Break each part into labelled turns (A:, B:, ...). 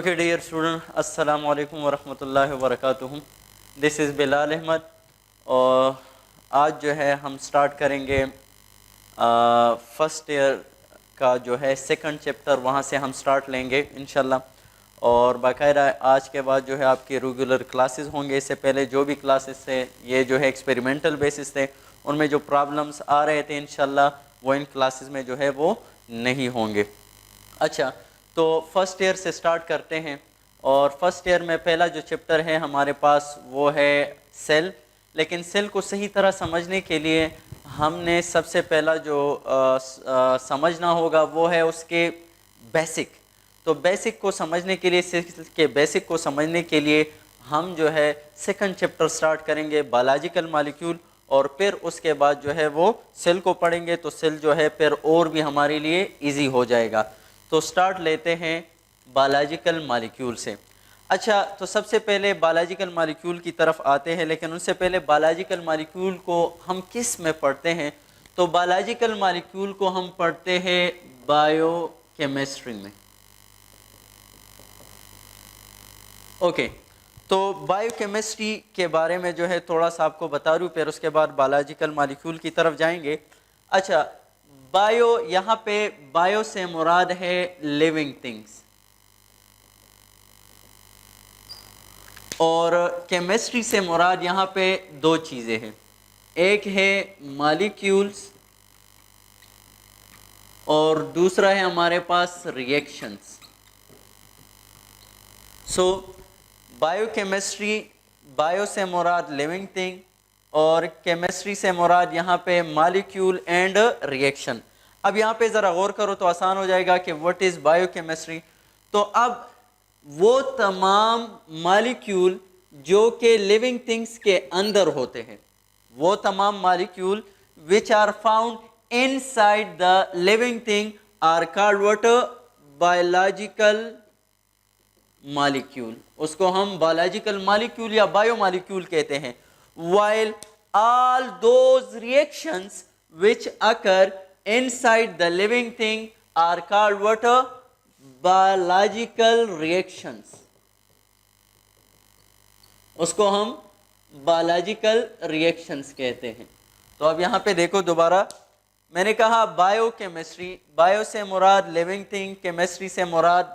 A: Okay, dear student, अस्सलाम वालेकुम वरहमतुल्लाहि वबरकातुहू। दिस इज़ बिलाल अहमद और आज जो है हम स्टार्ट करेंगे फर्स्ट ईयर का जो है सेकंड चैप्टर, वहाँ से हम स्टार्ट लेंगे इंशाल्लाह। और बाकायदा आज के बाद जो है आपके रेगुलर क्लासेस होंगे। इससे पहले जो भी क्लासेस थे ये जो है एक्सपेरिमेंटल बेसिस थे, उनमें जो प्रॉब्लम्स आ रहे थे इंशाल्लाह वो इन क्लासेस में जो है वो नहीं होंगे। अच्छा, तो फर्स्ट ईयर से स्टार्ट करते हैं। और फर्स्ट ईयर में पहला जो चैप्टर है हमारे पास वो है सेल। लेकिन सेल को सही तरह समझने के लिए हमने सबसे पहला जो समझना होगा वो है उसके बेसिक। तो बेसिक को समझने के लिए, सेल के बेसिक को समझने के लिए हम जो है सेकंड चैप्टर स्टार्ट करेंगे, बायोलॉजिकल मॉलिक्यूल। और फिर उसके बाद जो है वो सेल को पढ़ेंगे, तो सेल जो है फिर और भी हमारे लिए इजी हो जाएगा। तो स्टार्ट लेते हैं बायोलॉजिकल मॉलिक्यूल से। अच्छा, तो सबसे पहले बायोलॉजिकल मॉलिक्यूल की तरफ आते हैं, लेकिन उससे पहले बायोलॉजिकल मॉलिक्यूल को हम किस में पढ़ते हैं? तो बायोलॉजिकल मॉलिक्यूल को हम पढ़ते हैं बायोकेमिस्ट्री में। ओके, तो बायोकेमिस्ट्री के बारे में जो है थोड़ा सा आपको बता दूं, फिर उसके बाद बायोलॉजिकल मॉलिक्यूल की तरफ जाएंगे। अच्छा, बायो, यहाँ पे बायो से मुराद है लिविंग थिंग्स, और केमिस्ट्री से मुराद यहाँ पे दो चीज़ें हैं। एक है मॉलिक्यूल्स और दूसरा है हमारे पास रिएक्शंस। सो बायोकेमिस्ट्री, बायो से मुराद लिविंग थिंग और केमिस्ट्री से मुराद यहाँ पे मॉलिक्यूल एंड रिएक्शन। अब यहाँ पे ज़रा गौर करो तो आसान हो जाएगा कि व्हाट इज़ बायोकेमिस्ट्री। तो अब वो तमाम मॉलिक्यूल जो कि लिविंग थिंग्स के अंदर होते हैं, वो तमाम molecule which are found inside the living thing are called what? Biological molecule. उसको हम बायोलॉजिकल मॉलिक्यूल या बायो मॉलिक्यूल कहते हैं। while all those reactions which occur inside the living thing are called what? Biological reactions। उसको हम biological reactions कहते हैं। तो अब यहाँ पे देखो दोबारा, मैंने कहा बायोकेमिस्ट्री, बायो से मुराद लिविंग थिंग, केमिस्ट्री से मुराद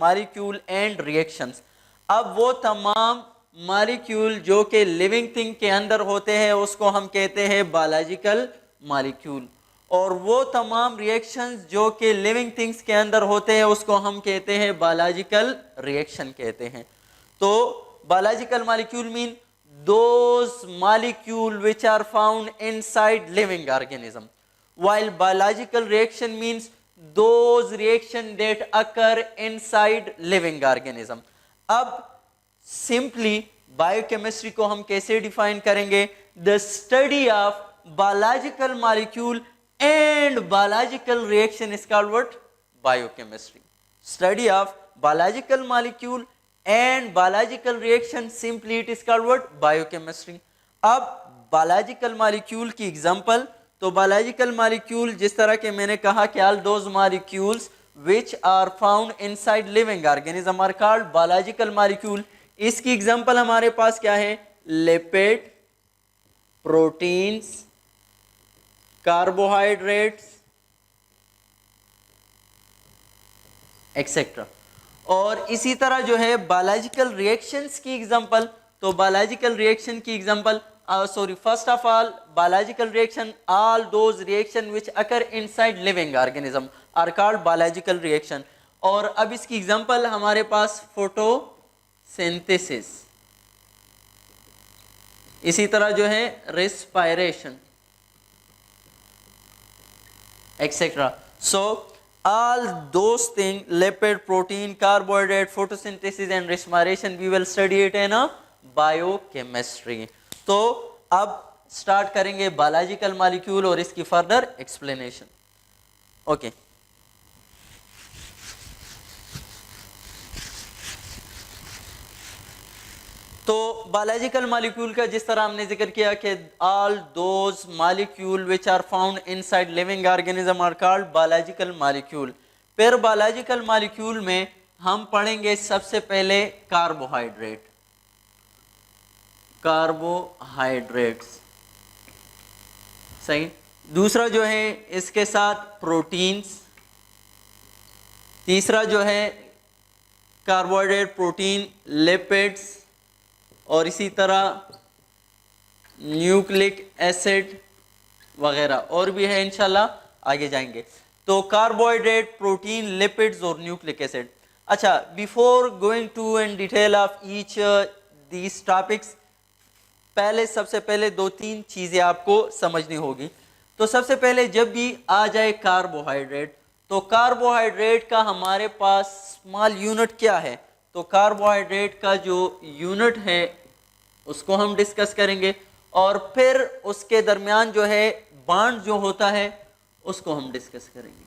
A: मॉलिक्यूल एंड रिएक्शंस। अब वो तमाम मॉलिक्यूल जो कि लिविंग थिंग के अंदर होते हैं उसको हम कहते हैं बायोलॉजिकल मॉलिक्यूल, और वो तमाम रिएक्शंस जो कि लिविंग थिंग्स के अंदर होते हैं उसको हम कहते हैं बायोलॉजिकल रिएक्शन कहते हैं। तो biological molecule mean those molecule which are found inside living organism, while biological reaction means those reaction that occur inside living organism। अब सिंपली बायोकेमिस्ट्री को हम कैसे डिफाइन करेंगे? The study of biological molecule and biological reaction is called what? Biochemistry. Study of biological molecule and biological reaction, simply it is called what? Biochemistry. अब biological molecule की example, तो biological molecule जिस तरह के मैंने कहा कि all those molecules which are found inside living organism are called biological molecule. इसकी एग्जांपल हमारे पास क्या है? Lipid, proteins, carbohydrates etcetera. और इसी तरह जो है बायोलॉजिकल रिएक्शंस की एग्जांपल, तो बायोलॉजिकल रिएक्शन की example, first of all biological reaction, all those reaction which occur inside living organism are called biological reaction. और अब इसकी एग्जांपल हमारे पास फोटोसिंथेसिस, इसी तरह जो है respiration etcetera. So all those things, lipid, protein, carbohydrate, photosynthesis and respiration, we will study it in a biochemistry। तो अब स्टार्ट करेंगे बायोलॉजिकल मॉलिक्यूल और इसकी फर्दर एक्सप्लेनेशन। ओके, तो बायोलॉजिकल मॉलिक्यूल का जिस तरह हमने जिक्र किया कि all those molecule which are found inside living organism are called biological molecule. फिर बायोलॉजिकल मॉलिक्यूल में हम पढ़ेंगे सबसे पहले कार्बोहाइड्रेट, कार्बोहाइड्रेट्स, सही। दूसरा जो है इसके साथ प्रोटीन्स, तीसरा जो है कार्बोहाइड्रेट, प्रोटीन, लिपिड्स, और इसी तरह न्यूक्लिक एसिड वगैरह और भी है, इंशाल्लाह आगे जाएंगे। तो कार्बोहाइड्रेट, प्रोटीन, लिपिड्स और न्यूक्लिक एसिड। अच्छा, before going to in detail of each these topics, पहले सबसे पहले दो तीन चीज़ें आपको समझनी होगी। तो सबसे पहले जब भी आ जाए कार्बोहाइड्रेट, तो कार्बोहाइड्रेट का हमारे पास स्मॉल यूनिट क्या है? तो कार्बोहाइड्रेट का जो यूनिट है उसको हम डिस्कस करेंगे, और फिर उसके दरमियान जो है बॉन्ड जो होता है उसको हम डिस्कस करेंगे।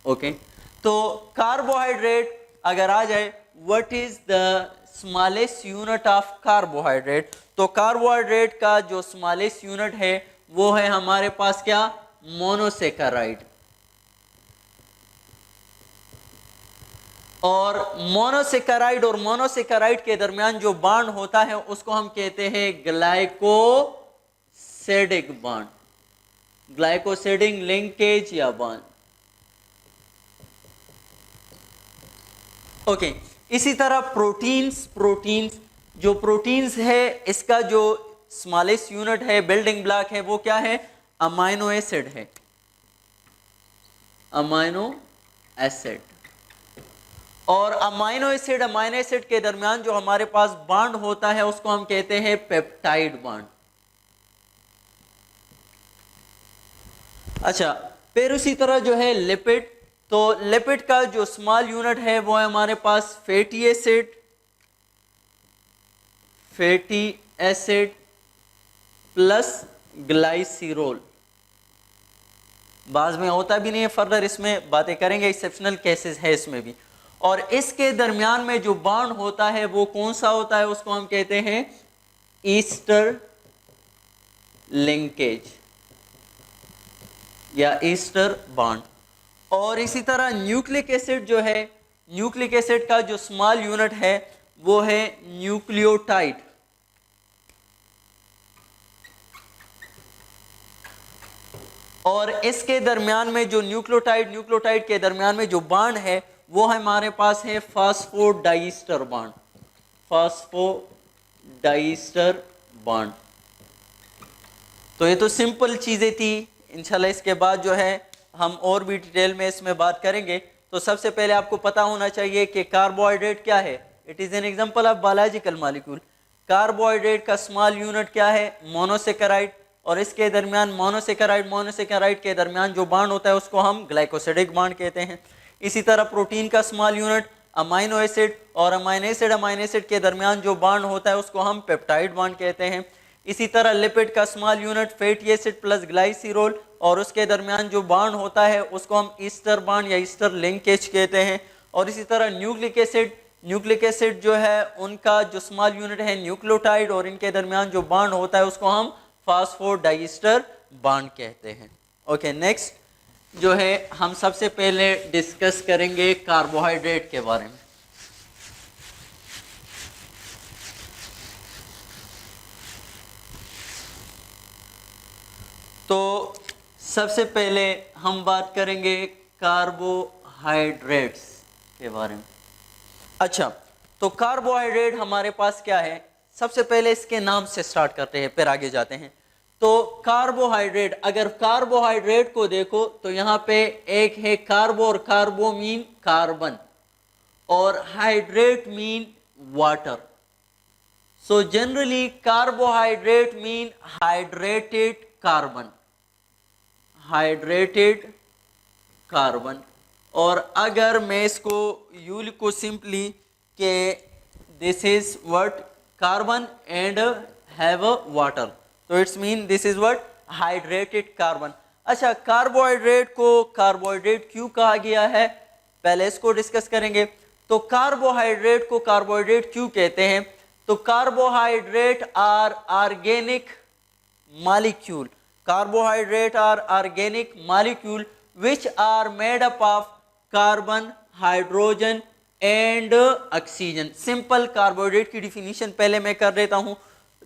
A: ओके, तो कार्बोहाइड्रेट अगर आ जाए, what is the smallest unit of carbohydrate? तो कार्बोहाइड्रेट का जो स्मॉलेस्ट यूनिट है वो है हमारे पास क्या? मोनोसेकेराइड। और मोनोसेकेराइड के दरमियान जो बॉन्ड होता है उसको हम कहते हैं ग्लाइकोसिडिक बॉन्ड, ग्लाइकोसिडिक लिंकेज या बॉन्ड। ओके, इसी तरह प्रोटीन्स जो प्रोटीन्स है इसका जो स्मॉलेस्ट यूनिट है, बिल्डिंग ब्लॉक है, वो क्या है? अमाइनो एसिड है, अमाइनो एसिड। और अमाइनो एसिड के दरमियान जो हमारे पास बॉन्ड होता है उसको हम कहते हैं पेप्टाइड बॉन्ड। अच्छा, फिर उसी तरह जो है लिपिड, तो लिपिड का जो स्मॉल यूनिट है वो है हमारे पास फैटी एसिड प्लस ग्लाइसिरोल। बाद में होता भी नहीं है, फर्दर इसमें बातें करेंगे, एक्सेप्शनल केसेस है इसमें भी। और इसके दरमियान में जो बॉन्ड होता है वो कौन सा होता है? उसको हम कहते हैं ईस्टर लिंकेज या ईस्टर बॉन्ड। और इसी तरह न्यूक्लिक एसिड जो है, न्यूक्लिक एसिड का जो स्मॉल यूनिट है वो है न्यूक्लियोटाइड। और इसके दरमियान में जो न्यूक्लियोटाइड के दरमियान में जो बॉन्ड है वो हमारे पास है फास्फोडाइस्टर बॉन्ड, फास्फोडाइस्टर बॉन्ड। तो ये तो सिंपल चीजें थी, इंशाल्लाह इसके बाद जो है हम और भी डिटेल में इसमें बात करेंगे। तो सबसे पहले आपको पता होना चाहिए कि कार्बोहाइड्रेट क्या है। It is an example of biological molecule. Carbohydrate का स्मॉल यूनिट क्या है? मोनोसेकेराइड। और इसके दरमियान मोनोसेकेराइड के दरमियान जो बॉन्ड होता है उसको हम ग्लाइकोसिडिक बॉन्ड कहते हैं। इसी तरह प्रोटीन का स्मॉल यूनिट अमाइनो एसिड, और अमाइनो एसिड के दरमियान जो बॉन्ड होता है उसको हम पेप्टाइड बॉन्ड कहते हैं। इसी तरह लिपिड का small unit fatty acid plus glycerol, और उसके दरमियान जो बॉन्ड होता है उसको हम ईस्टर बॉन्ड या ईस्टर लिंकेज कहते हैं। और इसी तरह न्यूक्लिक एसिड जो है उनका जो स्मॉल यूनिट है न्यूक्लियोटाइड, और इनके दरमियान जो बॉन्ड होता है उसको हम फास्फोडाइस्टर बॉन्ड कहते हैं। ओके, नेक्स्ट जो है हम सबसे पहले डिस्कस करेंगे कार्बोहाइड्रेट के बारे में। तो सबसे पहले हम बात करेंगे कार्बोहाइड्रेट्स के बारे में। अच्छा, तो कार्बोहाइड्रेट हमारे पास क्या है? सबसे पहले इसके नाम से स्टार्ट करते हैं, फिर आगे जाते हैं। तो कार्बोहाइड्रेट, अगर कार्बोहाइड्रेट को देखो तो यहाँ पे एक है कार्बो, और कार्बो मीन कार्बन, और hydrate mean water. So generally carbohydrate mean hydrated carbon, hydrated carbon. और अगर मैं इसको यूं लिखूं सिंपली के this is what carbon and have water, तो it's mean this is what hydrated carbon. अच्छा, कार्बोहाइड्रेट को कार्बोहाइड्रेट क्यों कहा गया है, पहले इसको डिस्कस करेंगे। तो कार्बोहाइड्रेट को कार्बोहाइड्रेट क्यों कहते हैं? तो carbohydrate are organic molecule, carbohydrate are organic molecule which are made up of carbon, hydrogen and oxygen. Simple carbohydrate की डिफिनीशन पहले मैं कर देता हूं,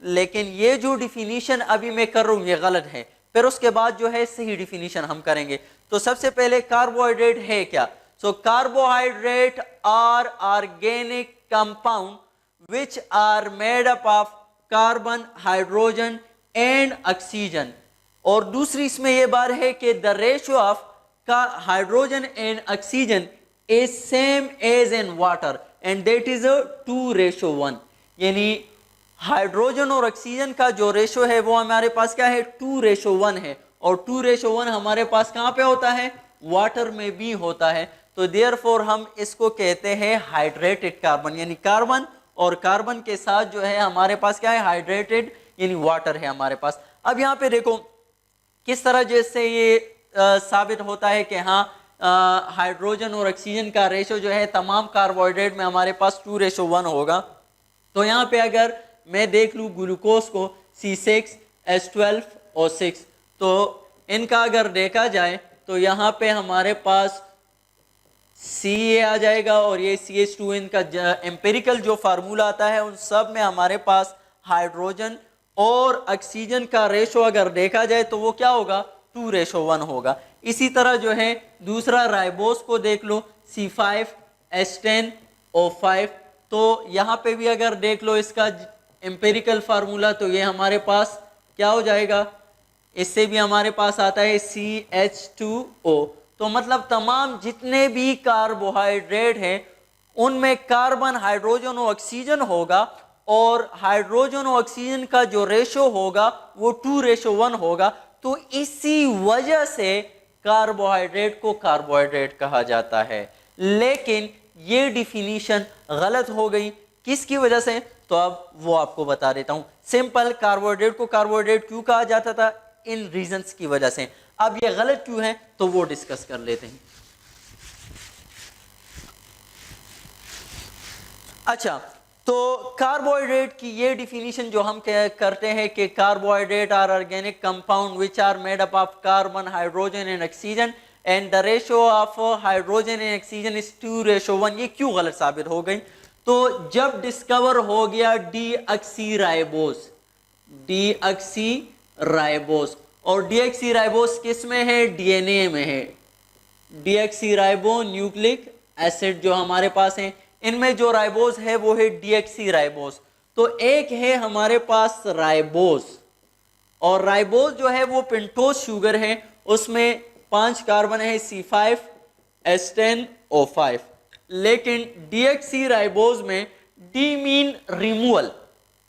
A: लेकिन ये जो डिफिनीशन अभी मैं कर रहा हूं ये गलत है, फिर उसके बाद जो है सही डिफिनीशन हम करेंगे। तो सबसे पहले कार्बोहाइड्रेट है क्या? So carbohydrate are organic compound which are made up of carbon, hydrogen and oxygen। और दूसरी इसमें यह बात है कि the ratio of hydrogen and oxygen is same as in water and that is a 2:1। यानी हाइड्रोजन और ऑक्सीजन का जो रेशो है वो हमारे पास क्या है? 2:1 है। और 2:1 हमारे पास कहाँ पे होता है? वाटर में भी होता है। तो देयरफॉर हम इसको कहते हैं हाइड्रेटेड कार्बन, यानी कार्बन और कार्बन के साथ जो है हमारे पास क्या है? हाइड्रेटेड यानी वाटर है हमारे पास। अब यहाँ पे देखो किस तरह जैसे ये साबित होता है कि हाँ हाइड्रोजन और ऑक्सीजन का रेशो जो है तमाम कार्बोहाइड्रेट में हमारे पास 2:1 होगा। तो यहाँ पे अगर मैं देख लूँ ग्लूकोज को C6H12O6, तो इनका अगर देखा जाए तो यहाँ पे हमारे पास Ca आ जाएगा और ये CH2, इनका एम्पेरिकल जो फार्मूला आता है उन सब में हमारे पास हाइड्रोजन और ऑक्सीजन का रेशो अगर देखा जाए तो वो क्या होगा? 2:1 होगा। इसी तरह जो है दूसरा राइबोस को देख लो C5H10O5, तो यहाँ पे भी अगर देख लो इसका एम्पेरिकल फार्मूला तो ये हमारे पास क्या हो जाएगा? इससे भी हमारे पास आता है CH2O। तो मतलब तमाम जितने भी कार्बोहाइड्रेट हैं उनमें कार्बन, हाइड्रोजन और ऑक्सीजन होगा और हाइड्रोजन और ऑक्सीजन का जो रेशो होगा वो 2:1 होगा। तो इसी वजह से कार्बोहाइड्रेट को कार्बोहाइड्रेट कहा जाता है। लेकिन ये डिफिनीशन गलत हो गई, किसकी वजह से? तो अब वो आपको बता देता हूं। सिंपल, कार्बोहाइड्रेट को कार्बोहाइड्रेट क्यों कहा जाता था? इन रीजंस की वजह से। अब ये गलत क्यों है तो वो डिस्कस कर लेते हैं। अच्छा, तो कार्बोहाइड्रेट की ये डिफिनीशन जो हम करते हैं कि carbohydrate are organic compound which are made up of carbon, hydrogen and oxygen and the ratio of hydrogen and oxygen is 2:1, ये क्यों गलत साबित हो गई? तो जब डिस्कवर हो गया डीऑक्सीराइबोस, और डीऑक्सीराइबोस किस में है? डीएनए में है। डीऑक्सीराइबो न्यूक्लिक एसिड जो हमारे पास है, इनमें जो राइबोस है वो है डीऑक्सीराइबोस। तो एक है हमारे पास राइबोस, और राइबोस जो है वो पेंटोज शुगर है, उसमें 5 कार्बन है C5H10O5। लेकिन डीऑक्सीराइबोस में डी मीन रिमूवल,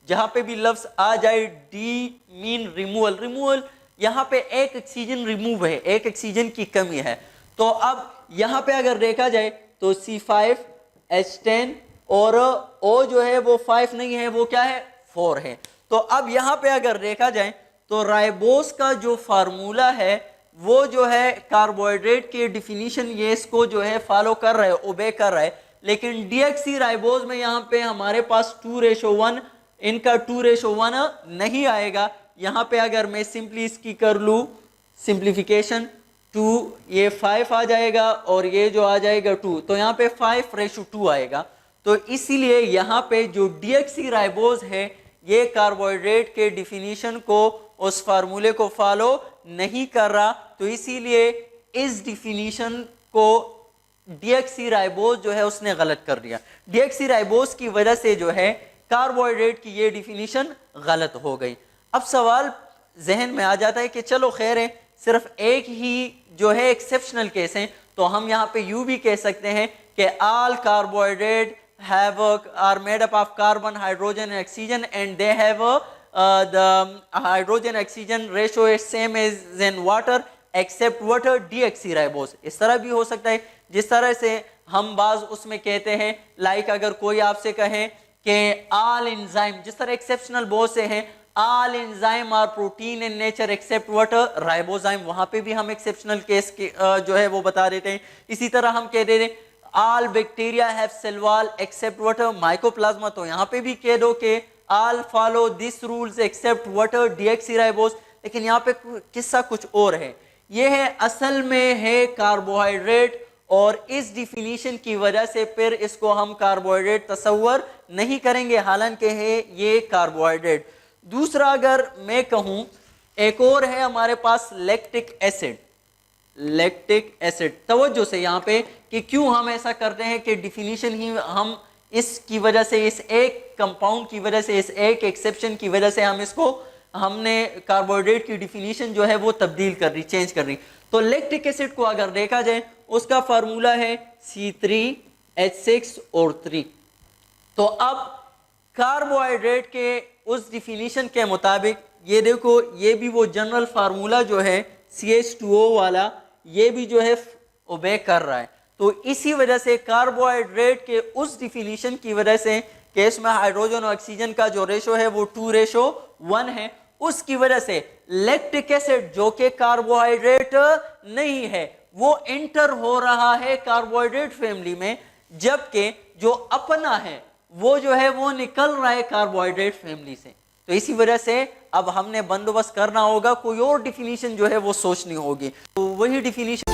A: जहां पे भी लफ्ज आ जाए डी मीन रिमूवल, रिमूवल यहाँ पे एक ऑक्सीजन रिमूव है, एक ऑक्सीजन की कमी है। तो अब यहाँ पे अगर देखा जाए तो C5H10 और O जो है वो 5 नहीं है, वो क्या है? 4 है। तो अब यहाँ पे अगर देखा जाए तो राइबोस का जो फार्मूला है वो जो है कार्बोहाइड्रेट के डिफिनीशन ये इसको जो है फॉलो कर रहा है, ओबे कर रहा है। लेकिन डीऑक्सीराइबोस में यहाँ पे हमारे पास 2:1, इनका 2:1 नहीं आएगा। यहाँ पे अगर मैं सिंपली इसकी कर लूँ सिंप्लीफिकेशन, 2 ये 5 आ जाएगा और ये जो आ जाएगा 2, तो यहाँ पे 5:2 आएगा। तो इसीलिए यहाँ पे जो डीऑक्सीराइबोस है ये कार्बोहाइड्रेट के डिफिनीशन को, उस फार्मूले को फॉलो नहीं कर रहा। तो इसीलिए इस डिफिनीशन को डीऑक्सीराइबोस जो है उसने गलत कर दिया। डीऑक्सीराइबोस की वजह से जो है कार्बोहाइड्रेट की ये डिफिनीशन गलत हो गई। अब सवाल जहन में आ जाता है कि चलो खैर है, सिर्फ एक ही जो है एक्सेप्शनल केस है, तो हम यहाँ पे यूं भी कह सकते हैं कि all carbohydrate are made up of carbon, hydrogen and oxygen and they have the hydrogen oxygen ratio is same as in water except water deoxyribose। इस तरह भी हो सकता है जिस तरह से हम बाज उसमें कहते हैं, लाइक अगर कोई आपसे कहे कि all enzyme, जिस तरह एक्सेप्शनल बहुत से हैं, all enzyme are protein in nature except water ribozyme, वहां पे भी हम एक्सेप्शनल केस जो है वो बता देते हैं। इसी तरह हम कह देते हैं all bacteria have cell wall except water mycoplasma, तो यहाँ पे भी कह दो कि all follow this rules except water deoxyribose। लेकिन यहाँ पे किस्सा कुछ और है, ये है असल में है कार्बोहाइड्रेट और इस डिफिनीशन की वजह से फिर इसको हम कार्बोहाइड्रेट तस्वर नहीं करेंगे, हालांकि है ये कार्बोहाइड्रेट। दूसरा अगर मैं कहूं, एक और है हमारे पास लैक्टिक एसिड। लैक्टिक एसिड, तवज्जो से यहाँ पे कि क्यों हम ऐसा करते हैं कि डिफिनीशन ही हम इसकी वजह से, इस एक कंपाउंड की वजह से, इस एक एक्सेप्शन की वजह से हम इसको, हमने कार्बोहाइड्रेट की डिफिनीशन जो है वो तब्दील कर रही, चेंज कर रही। तो लैक्टिक एसिड को अगर देखा जाए, उसका फार्मूला है C3H6 और 3। तो अब कार्बोहाइड्रेट के उस डिफिनीशन के मुताबिक ये देखो, ये भी वो जनरल फार्मूला जो है CH2O वाला, ये भी जो है ओबे कर रहा है। तो इसी वजह से कार्बोहाइड्रेट के उस डिफिनीशन की वजह से कि इसमें हाइड्रोजन और ऑक्सीजन का जो रेशो है वो 2:1 है, उसकी वजह से लैक्टिक एसिड जो कि कार्बोहाइड्रेट नहीं है वो एंटर हो रहा है कार्बोहाइड्रेट फैमिली में, जबकि जो अपना है वो जो है वो निकल रहा है कार्बोहाइड्रेट फैमिली से। तो इसी वजह से अब हमने बंदोबस्त करना होगा, कोई और डिफिनीशन जो है वो सोचनी होगी। तो वही डिफिनीशन